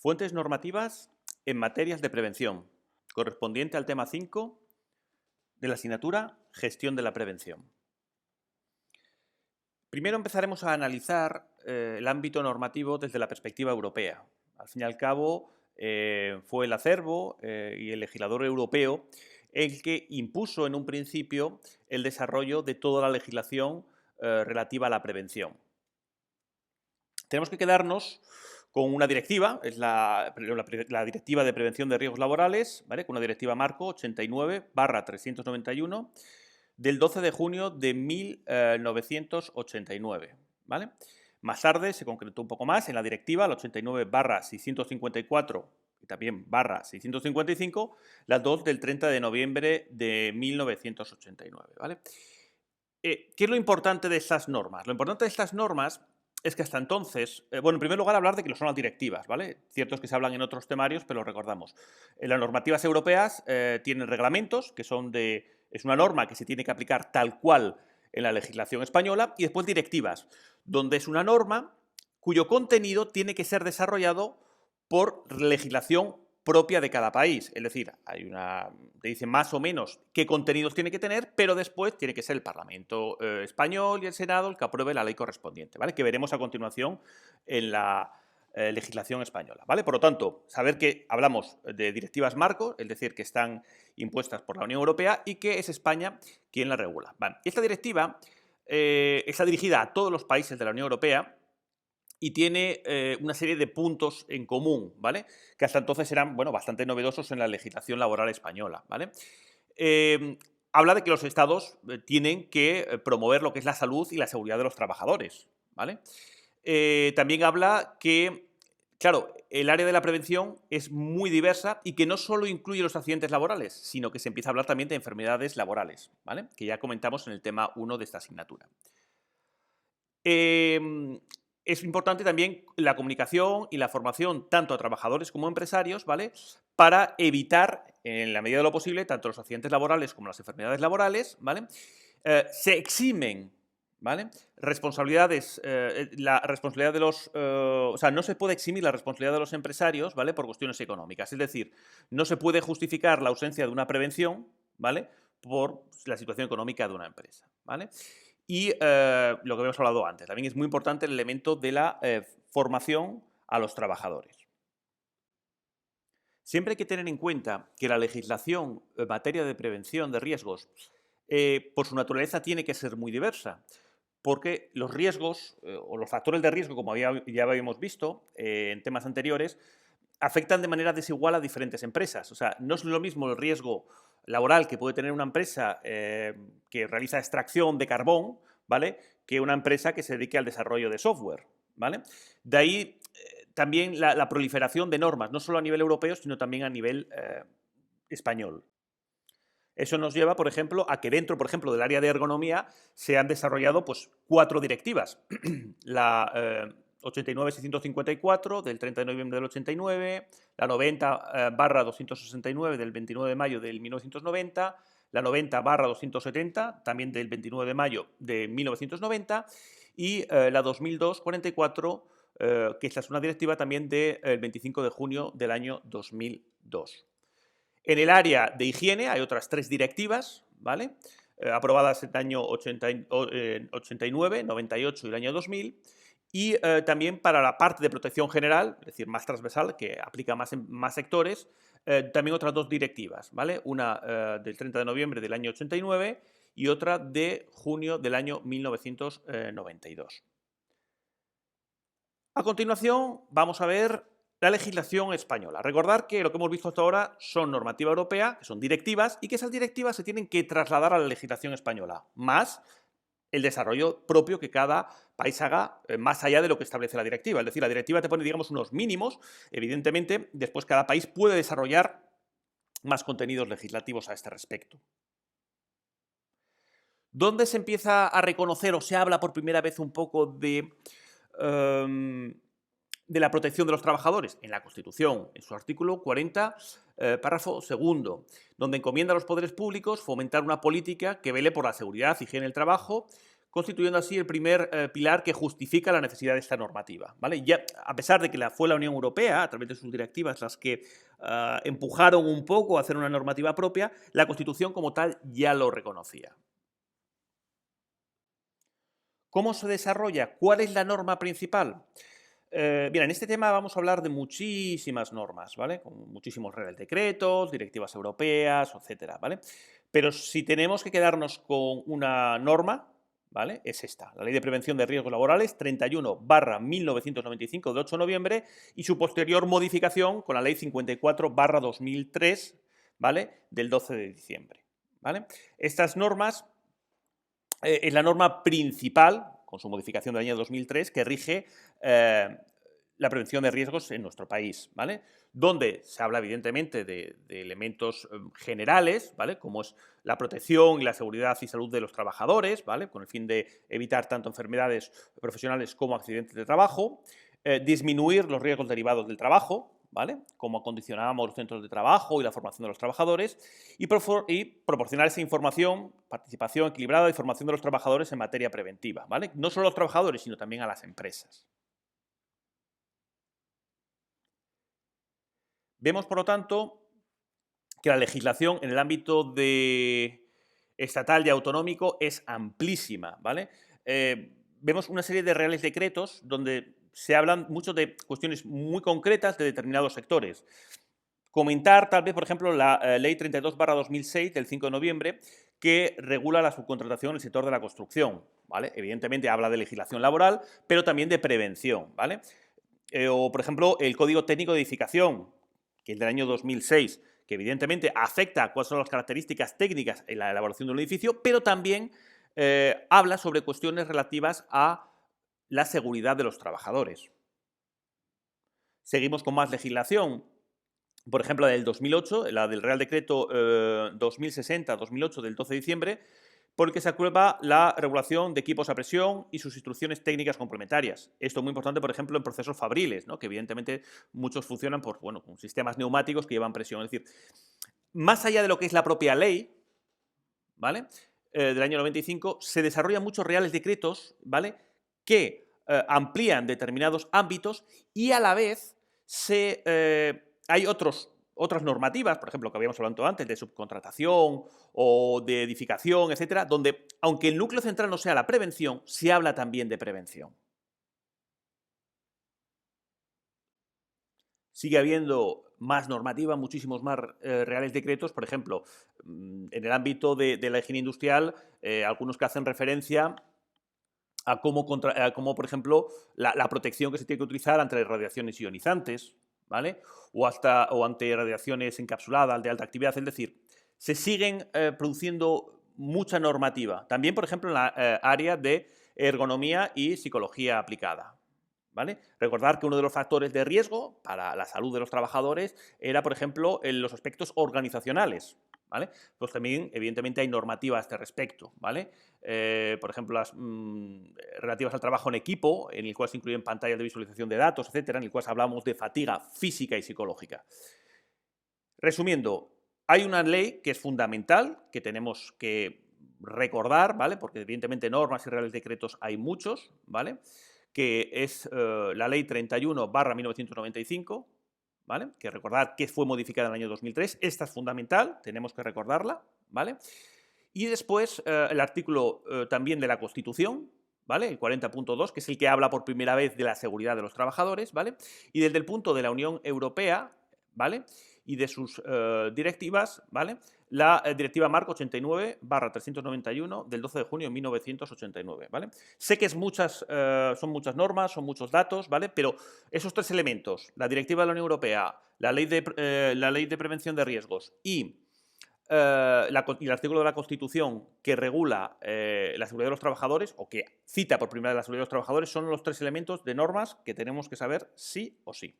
Fuentes normativas en materias de prevención, correspondiente al tema 5 de la asignatura Gestión de la Prevención. Primero empezaremos a analizar el ámbito normativo desde la perspectiva europea. Al fin y al cabo, fue el acervo y el legislador europeo el que impuso en un principio el desarrollo de toda la legislación relativa a la prevención. Tenemos que quedarnos con una directiva, es la Directiva de Prevención de Riesgos Laborales, ¿vale? Con una directiva marco 89/391 del 12 de junio de 1989, ¿vale? Más tarde se concretó un poco más en la directiva, la 89/654 y también /655, las dos del 30 de noviembre de 1989, ¿vale? ¿Qué es lo importante de estas normas? Lo importante de estas normas es que hasta entonces, bueno, en primer lugar hablar de que son las directivas, ¿vale? Cierto es que se hablan en otros temarios, pero lo recordamos. Las normativas europeas tienen reglamentos, que es una norma que se tiene que aplicar tal cual en la legislación española, y después directivas, donde es una norma cuyo contenido tiene que ser desarrollado por legislación propia de cada país. Es decir, te dice más o menos qué contenidos tiene que tener, pero después tiene que ser el Parlamento español y el Senado el que apruebe la ley correspondiente, ¿vale? Que veremos a continuación en la legislación española, ¿vale? Por lo tanto, saber que hablamos de directivas marco, es decir, que están impuestas por la Unión Europea y que es España quien la regula. Vale. Esta directiva está dirigida a todos los países de la Unión Europea y tiene una serie de puntos en común, ¿vale? Que hasta entonces eran, bueno, bastante novedosos en la legislación laboral española, ¿vale? Habla de que los estados tienen que promover lo que es la salud y la seguridad de los trabajadores, ¿vale? También habla que, claro, el área de la prevención es muy diversa y que no solo incluye los accidentes laborales, sino que se empieza a hablar también de enfermedades laborales, ¿vale? Que ya comentamos en el tema 1 de esta asignatura. Es importante también la comunicación y la formación tanto a trabajadores como a empresarios, ¿vale? Para evitar, en la medida de lo posible, tanto los accidentes laborales como las enfermedades laborales, ¿vale? Se eximen, ¿vale? Responsabilidades, la responsabilidad de los... o sea, no se puede eximir la responsabilidad de los empresarios, ¿vale? Por cuestiones económicas. Es decir, no se puede justificar la ausencia de una prevención, ¿vale? Por la situación económica de una empresa, ¿vale? Y lo que habíamos hablado antes, también es muy importante el elemento de la formación a los trabajadores. Siempre hay que tener en cuenta que la legislación en materia de prevención de riesgos, por su naturaleza, tiene que ser muy diversa, porque los riesgos o los factores de riesgo, como ya habíamos visto en temas anteriores, afectan de manera desigual a diferentes empresas. O sea, no es lo mismo el riesgo laboral que puede tener una empresa que realiza extracción de carbón, ¿vale? Que una empresa que se dedique al desarrollo de software, ¿vale? De ahí también la proliferación de normas, no solo a nivel europeo, sino también a nivel español. Eso nos lleva, por ejemplo, a que dentro, por ejemplo, del área de ergonomía se han desarrollado pues, 4 directivas. La 89/654 del 30 de noviembre del 89, la 90/269 del 29 de mayo del 1990, la 90/270 también del 29 de mayo de 1990 y la 2002/44, que esta es una directiva también del 25 de junio del año 2002. En el área de higiene hay otras 3 directivas, ¿vale? Aprobadas en el año 89, 98 y el año 2000. Y también para la parte de protección general, es decir, más transversal, que aplica más en más sectores, también otras 2 directivas, ¿vale? Una del 30 de noviembre del año 89 y otra de junio del año 1992. A continuación, vamos a ver la legislación española. Recordar que lo que hemos visto hasta ahora son normativa europea, que son directivas, y que esas directivas se tienen que trasladar a la legislación española, más el desarrollo propio que cada país haga más allá de lo que establece la directiva. Es decir, la directiva te pone, digamos, unos mínimos. Evidentemente, después cada país puede desarrollar más contenidos legislativos a este respecto. ¿Dónde se empieza a reconocer o se habla por primera vez un poco de la protección de los trabajadores? En la Constitución, en su artículo 40, párrafo segundo, donde encomienda a los poderes públicos fomentar una política que vele por la seguridad, higiene del trabajo, constituyendo así el primer pilar que justifica la necesidad de esta normativa, ¿vale? Ya, a pesar de que fue la Unión Europea, a través de sus directivas, las que empujaron un poco a hacer una normativa propia, la Constitución como tal ya lo reconocía. ¿Cómo se desarrolla? ¿Cuál es la norma principal? Mira, en este tema vamos a hablar de muchísimas normas, ¿vale? Con muchísimos reales decretos, directivas europeas, etcétera, ¿vale? Pero si tenemos que quedarnos con una norma, ¿vale? Es esta, la Ley de Prevención de Riesgos Laborales 31/1995 de 8 de noviembre y su posterior modificación con la Ley 54/2003, ¿vale? Del 12 de diciembre, ¿vale? Estas normas es la norma principal, con su modificación del año 2003, que rige la prevención de riesgos en nuestro país, ¿vale? Donde se habla, evidentemente, de elementos generales, ¿vale? Como es la protección y la seguridad y salud de los trabajadores, ¿vale? Con el fin de evitar tanto enfermedades profesionales como accidentes de trabajo, disminuir los riesgos derivados del trabajo, ¿vale? Como acondicionábamos los centros de trabajo y la formación de los trabajadores, y proporcionar esa información, participación equilibrada y formación de los trabajadores en materia preventiva, ¿vale? No solo a los trabajadores, sino también a las empresas. Vemos, por lo tanto, que la legislación en el ámbito estatal y autonómico es amplísima, ¿vale? Vemos una serie de reales decretos donde se hablan mucho de cuestiones muy concretas de determinados sectores. Comentar, tal vez, por ejemplo, la Ley 32/2006 del 5 de noviembre, que regula la subcontratación en el sector de la construcción, ¿vale? Evidentemente habla de legislación laboral, pero también de prevención, ¿vale? O, por ejemplo, el Código Técnico de Edificación, que es del año 2006, que evidentemente afecta a cuáles son las características técnicas en la elaboración de un edificio, pero también habla sobre cuestiones relativas a la seguridad de los trabajadores. Seguimos con más legislación. Por ejemplo, la del 2008, la del Real Decreto 2060-2008 del 12 de diciembre, por el que se aprueba la regulación de equipos a presión y sus instrucciones técnicas complementarias. Esto es muy importante, por ejemplo, en procesos fabriles, ¿no? Que evidentemente muchos funcionan con sistemas neumáticos que llevan presión. Es decir, más allá de lo que es la propia ley, ¿vale? Del año 95, se desarrollan muchos reales decretos, ¿vale? Que amplían determinados ámbitos y a la vez hay otras normativas, por ejemplo, que habíamos hablado antes, de subcontratación o de edificación, etcétera, donde, aunque el núcleo central no sea la prevención, se habla también de prevención. Sigue habiendo más normativa, muchísimos más reales decretos, por ejemplo, en el ámbito de la higiene industrial, algunos que hacen referencia a cómo, por ejemplo, la protección que se tiene que utilizar ante radiaciones ionizantes, ¿vale? O ante radiaciones encapsuladas de alta actividad. Es decir, se siguen produciendo mucha normativa. También, por ejemplo, en la área de ergonomía y psicología aplicada, ¿vale? Recordar que uno de los factores de riesgo para la salud de los trabajadores era, por ejemplo, en los aspectos organizacionales, ¿vale? Pues también, evidentemente, hay normativa a este respecto, ¿vale? Por ejemplo, las relativas al trabajo en equipo, en el cual se incluyen pantallas de visualización de datos, etcétera, en el cual hablamos de fatiga física y psicológica. Resumiendo, hay una ley que es fundamental, que tenemos que recordar, ¿vale? Porque evidentemente normas y reales decretos hay muchos, ¿vale? Que es la Ley 31/1995, ¿vale? Que recordar que fue modificada en el año 2003. Esta es fundamental, tenemos que recordarla, ¿vale? Y después el artículo también de la Constitución, ¿vale? El 40.2, que es el que habla por primera vez de la seguridad de los trabajadores, ¿vale? Y desde el punto de la Unión Europea, ¿vale? Y de sus directivas, ¿vale? La Directiva Marco 89/391 del 12 de junio de 1989, ¿vale? Sé que son muchas normas, son muchos datos, ¿vale? Pero esos tres elementos, la Directiva de la Unión Europea, la Ley de Prevención de Riesgos y el artículo de la Constitución que regula la seguridad de los trabajadores, o que cita por primera vez la seguridad de los trabajadores, son los tres elementos de normas que tenemos que saber sí o sí.